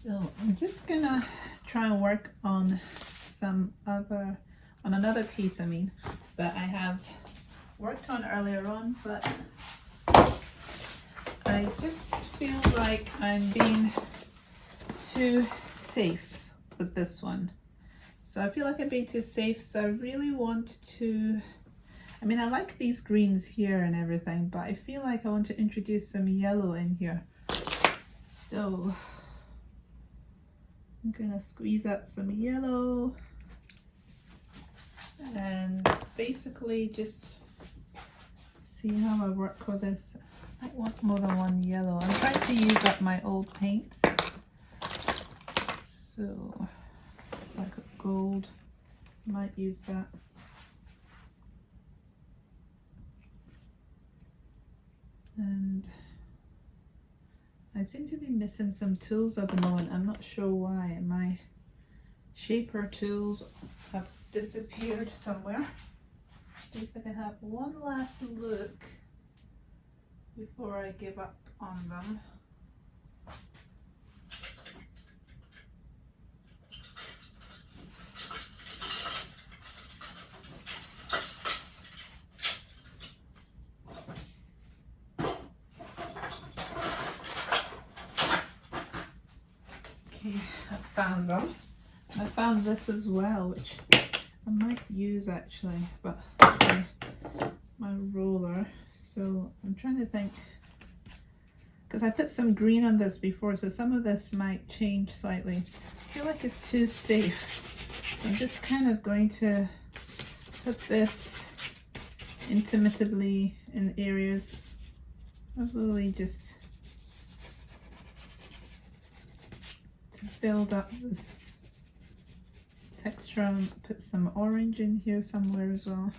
So I'm just gonna try and work on another piece, that I have worked on earlier on, but I just feel like I'm being too safe with this one. So I feel like I'm being too safe, so I really want to, I like these greens here and everything, but I feel like I want to introduce some yellow in here. So I'm gonna squeeze out some yellow and basically just see how I work with this. I want more than one yellow. I'm trying to use up my old paints. So it's like a gold. Might use that. And I seem to be missing some tools at the moment. I'm not sure why. My shaper tools have disappeared somewhere. See if I can have one last look before I give up on them. Okay, I found them. I found this as well, which I might use actually, but let's see, my roller. So I'm trying to think, because I put some green on this before, so some of this might change slightly. I feel like it's too safe. I'm just kind of going to put this intermittently in areas, probably just to build up this texture. And put some orange in here somewhere as well.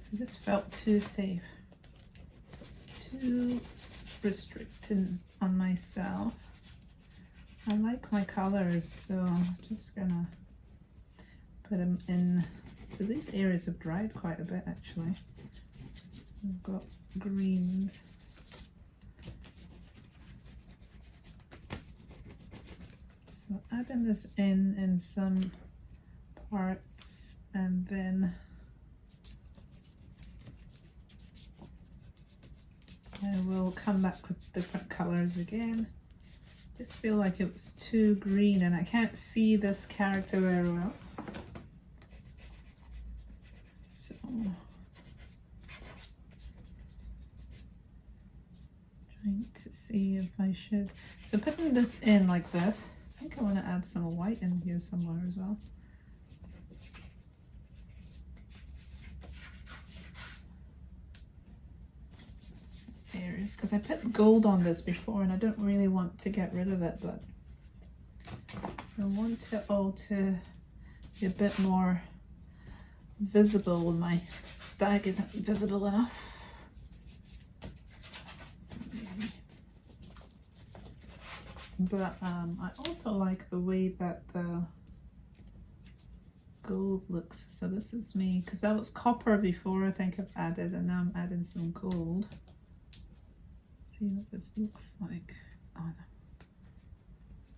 So this felt too safe, too restricted on myself. I like my colors, so I'm just gonna put them in. So these areas have dried quite a bit actually. We've got greens. So adding this in some parts, and then I will come back with different colors again. Just feel like it was too green and I can't see this character very well. So trying to see if I should. So putting this in like this, I think I want to add some white in here somewhere as well. Areas, because I put gold on this before and I don't really want to get rid of it, but I want it all to be a bit more visible when my stag isn't visible enough. But I also like the way that the gold looks. So this is me, because that was copper before I think I've added, and now I'm adding some gold. See what this looks like. Oh no.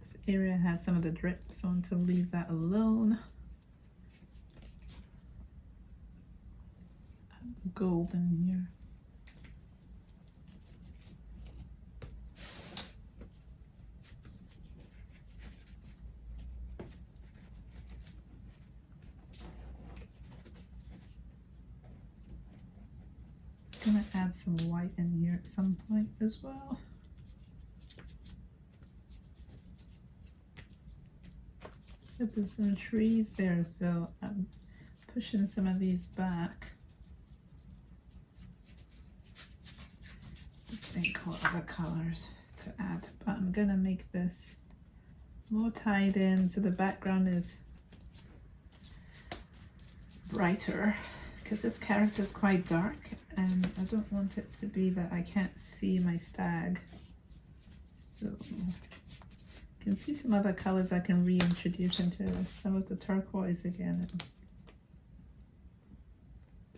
This area has some of the drips, so I want to leave that alone. Add gold in here. I'm gonna add some white in here at some point as well. So there's some trees there, so I'm pushing some of these back. Think what other colors to add, but I'm gonna make this more tied in so the background is brighter, because this character is quite dark and I don't want it to be that I can't see my stag. So you can see some other colors I can reintroduce into this. Some of the turquoise again.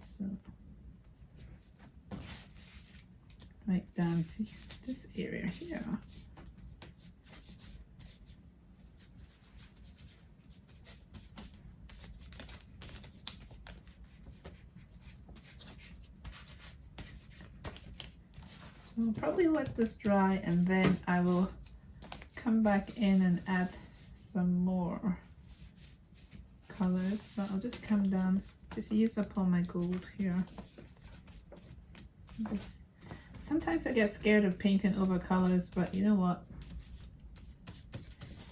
So right down to this area here. So I'll probably let this dry and then I will come back in and add some more colors, but I'll just come down, just use up all my gold here. Sometimes I get scared of painting over colors, but you know what?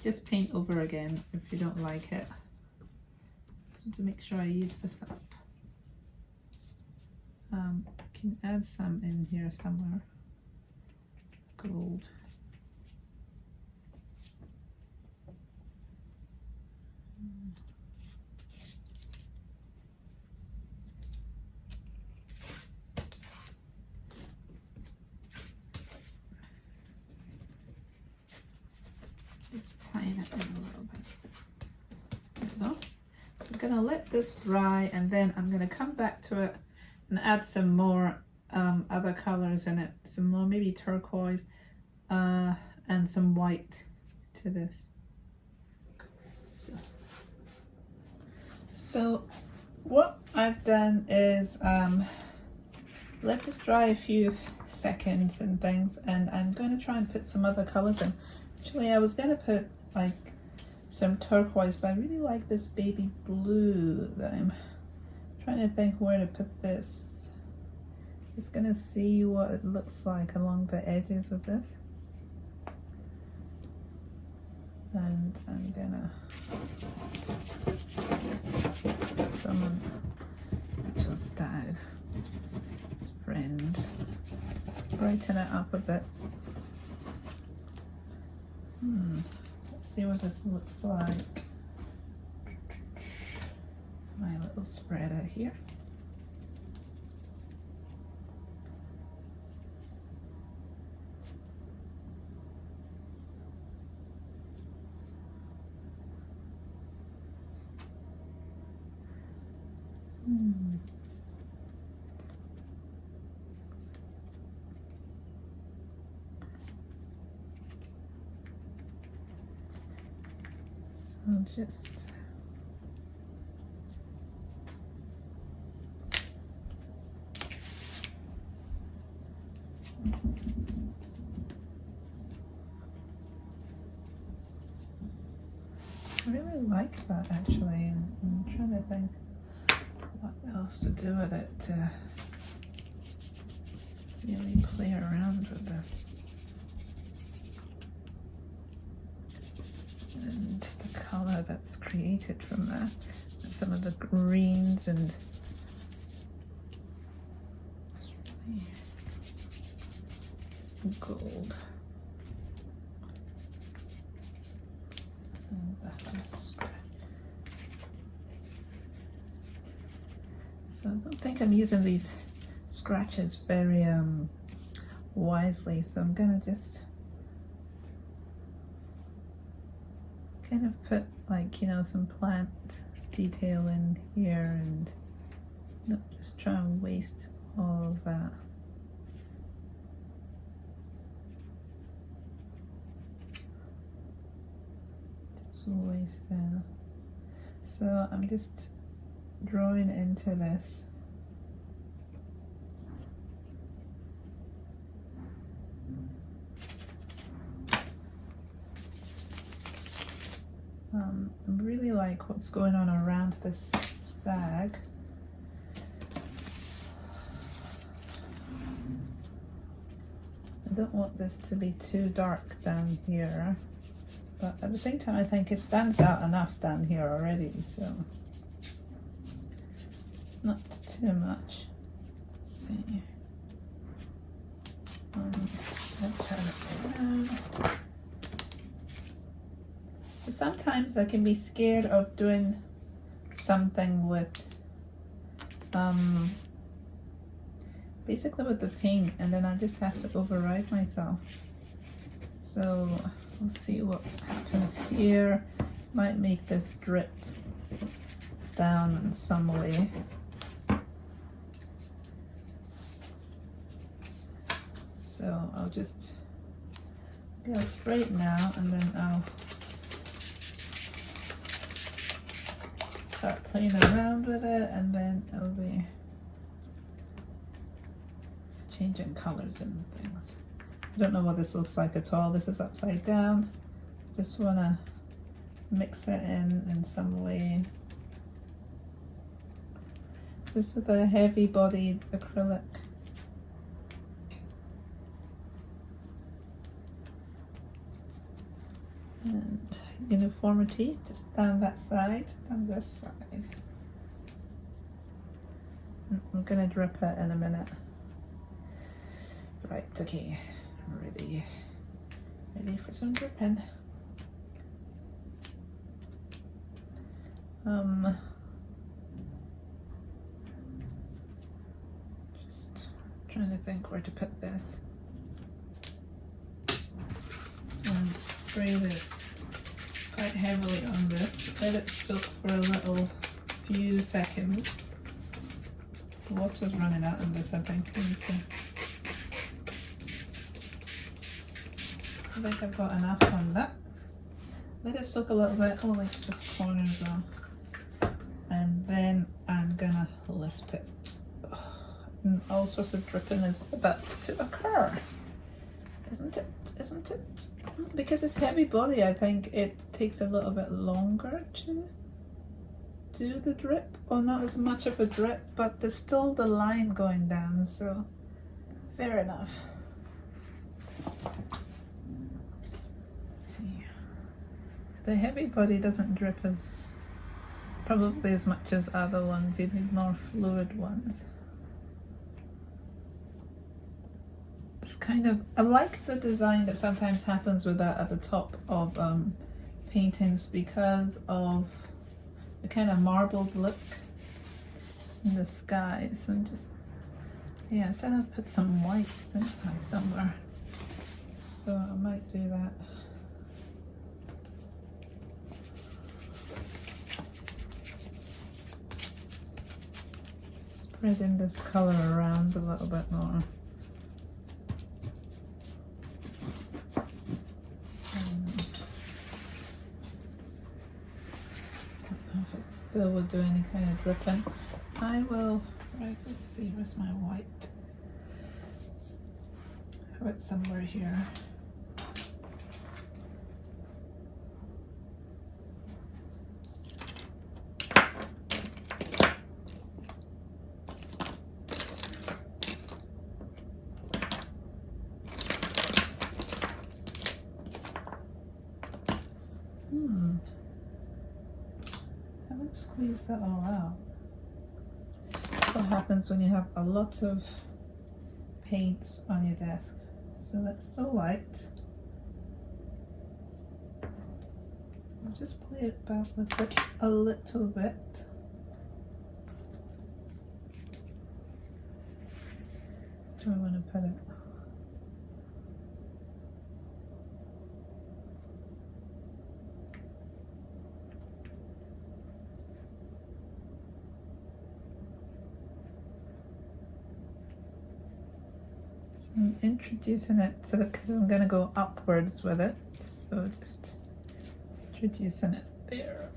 Just paint over again if you don't like it. So to make sure I use this up. I can add some in here somewhere. Gold. Just tighten it in a little bit. There we go. I'm gonna let this dry and then I'm gonna come back to it and add some more other colors in it. Some more, maybe turquoise and some white to this. So what I've done is let this dry a few seconds and things, and I'm going to try and put some other colors in. Actually, I was going to put like some turquoise, but I really like this baby blue that I'm trying to think where to put this. Just going to see what it looks like along the edges of this. And I'm gonna put some just died friend, brighten it up a bit. Let's see what this looks like. My little spreader here. So just I really like that actually, and I'm trying to think what else to do with it to really play around with this. And the color that's created from that, and some of the greens and some gold. And that is so I don't think I'm using these scratches very wisely, so I'm gonna just kind of put like, you know, some plant detail in here and not just try and waste all of that. Just waste that. So I'm just drawing into this. I really like what's going on around this stag. I don't want this to be too dark down here, but at the same time I think it stands out enough down here already, so not too much. Let's see. Let's turn it around. So sometimes I can be scared of doing something with basically with the paint, and then I just have to override myself. So we'll see what happens here. Might make this drip down in some way. So I'll just go straight now, and then I'll start playing around with it, and then it'll be just changing colors and things. I don't know what this looks like at all. This is upside down. Just want to mix it in some way. This is a heavy bodied acrylic. And uniformity, just down that side, down this side. I'm gonna drip it in a minute. Right, okay, ready for some dripping. Just trying to think where to put this. And spray this quite heavily on this. Let it soak for a little few seconds. The water's running out of this, I think. I think I've got enough on that. Let it soak a little bit, only just corners off. And then I'm gonna lift it. And all sorts of dripping is about to occur. Isn't it? Isn't it? Because it's heavy body, I think it takes a little bit longer to do the drip. Well, not as much of a drip, but there's still the line going down, so fair enough. Let's see. The heavy body doesn't drip probably as much as other ones. You need more fluid ones. It's kind of, I like the design that sometimes happens with that at the top of paintings because of the kind of marbled look in the sky. So I'm just, yeah, so I'll put some white, didn't I, somewhere. So I might do that. Spreading this color around a little bit more. Still will do any kind of dripping. I will, right, let's see, where's my white? I have it somewhere here. Squeeze that all out. That's what happens when you have a lot of paints on your desk. So that's the white. I'll just play it back with it a little bit. Do I want to put it? I'm introducing it so that because I'm going to go upwards with it, so just introducing it there.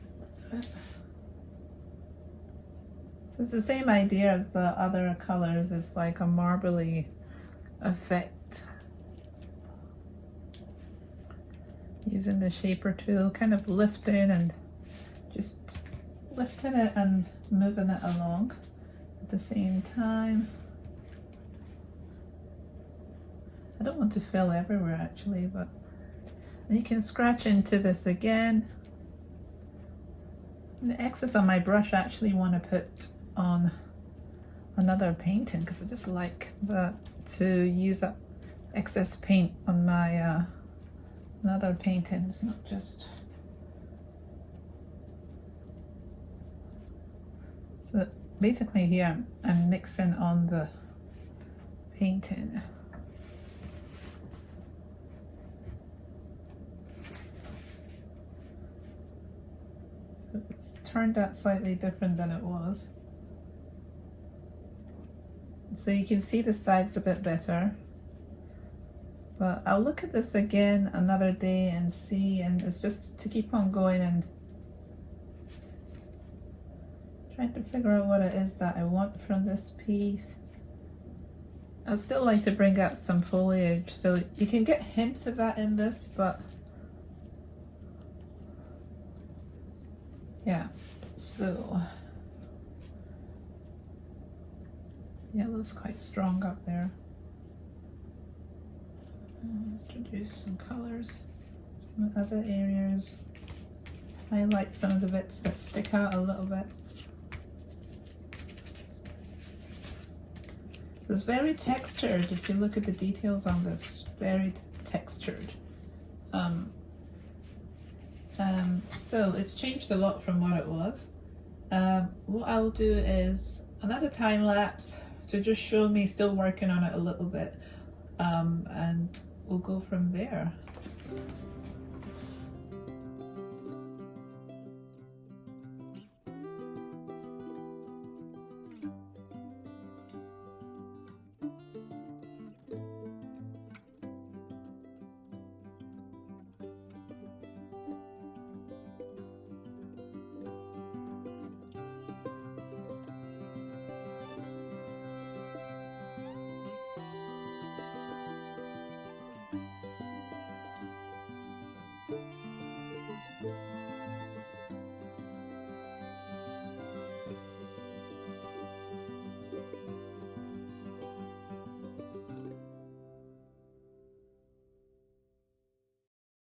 So it's the same idea as the other colors. It's like a marbly effect. Using the shaper tool, kind of lifting and just lifting it and moving it along at the same time. I don't want to fill everywhere actually, but you can scratch into this again. And the excess on my brush I actually want to put on another painting because I just like to use up excess paint on my another paintings, not just. So basically here I'm mixing on the painting. It's turned out slightly different than it was. So you can see the stags a bit better. But I'll look at this again another day and see, and it's just to keep on going and trying to figure out what it is that I want from this piece. I'd still like to bring out some foliage, so you can get hints of that in this, but yeah, so yellow's quite strong up there. Introduce some colors, some other areas, highlight some of the bits that stick out a little bit. So it's very textured. If you look at the details on this, very textured. So it's changed a lot from what it was. What I'll do is another time lapse to just show me still working on it a little bit, and we'll go from there.